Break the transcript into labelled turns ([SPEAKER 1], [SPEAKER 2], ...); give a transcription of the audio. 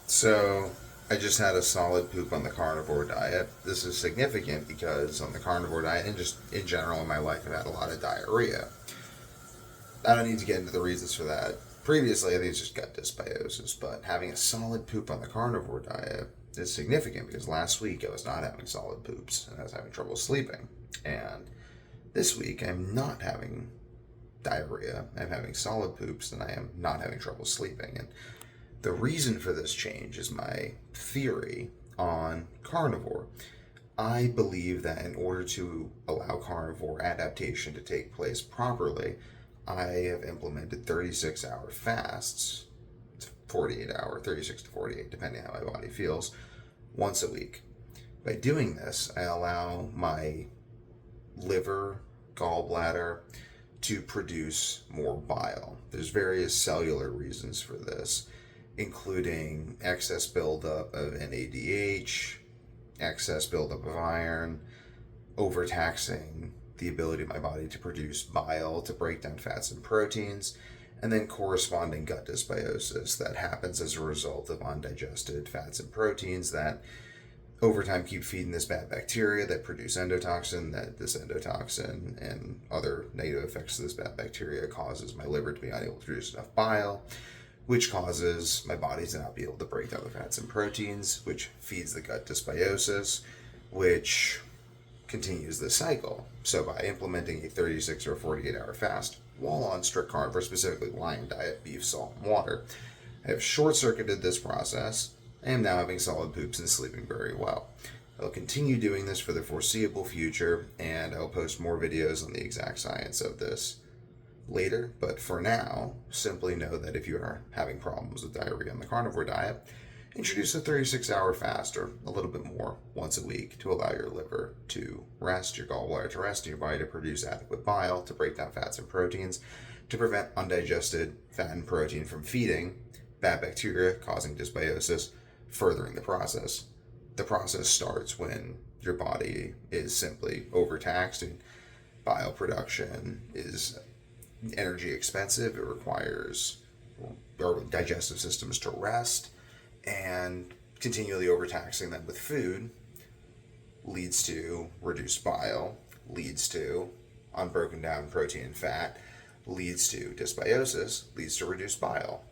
[SPEAKER 1] So, I just had a solid poop on the carnivore diet. This is significant because on the carnivore diet, and just in general in my life, I've had a lot of diarrhea. I don't need to get into the reasons for that. Previously, I think it's just gut dysbiosis, but having a solid poop on the carnivore diet is significant because last week I was not having solid poops and I was having trouble sleeping. And this week I'm not having diarrhea, I'm having solid poops, and I am not having trouble sleeping. And the reason for this change is my theory on carnivore. I believe that in order to allow carnivore adaptation to take place properly, I have implemented 36-hour fasts, 48-hour, 36 to 48, depending on how my body feels, once a week. By doing this, I allow my liver, gallbladder to produce more bile. There's various cellular reasons for this, including excess buildup of NADH, excess buildup of iron, overtaxing the ability of my body to produce bile to break down fats and proteins, and then corresponding gut dysbiosis that happens as a result of undigested fats and proteins that over time keep feeding this bad bacteria that produce endotoxin, that this endotoxin and other negative effects of this bad bacteria causes my liver to be unable to produce enough bile, which causes my body to not be able to break down the fats and proteins, which feeds the gut dysbiosis, which continues the cycle. So by implementing a 36 or 48-hour fast while on strict carnivore, specifically lion diet, beef, salt, and water, I have short-circuited this process. I am now having solid poops and sleeping very well. I'll continue doing this for the foreseeable future, and I'll post more videos on the exact science of this later. But for now, simply know that if you are having problems with diarrhea on the carnivore diet, introduce a 36-hour fast or a little bit more once a week to allow your liver to rest, your gallbladder to rest, and your body to produce adequate bile to break down fats and proteins to prevent undigested fat and protein from feeding bad bacteria causing dysbiosis, furthering the process. The process starts when your body is simply overtaxed and bile production is energy expensive. It requires our digestive systems to rest, and continually overtaxing them with food leads to reduced bile, leads to unbroken down protein and fat, leads to dysbiosis, leads to reduced bile.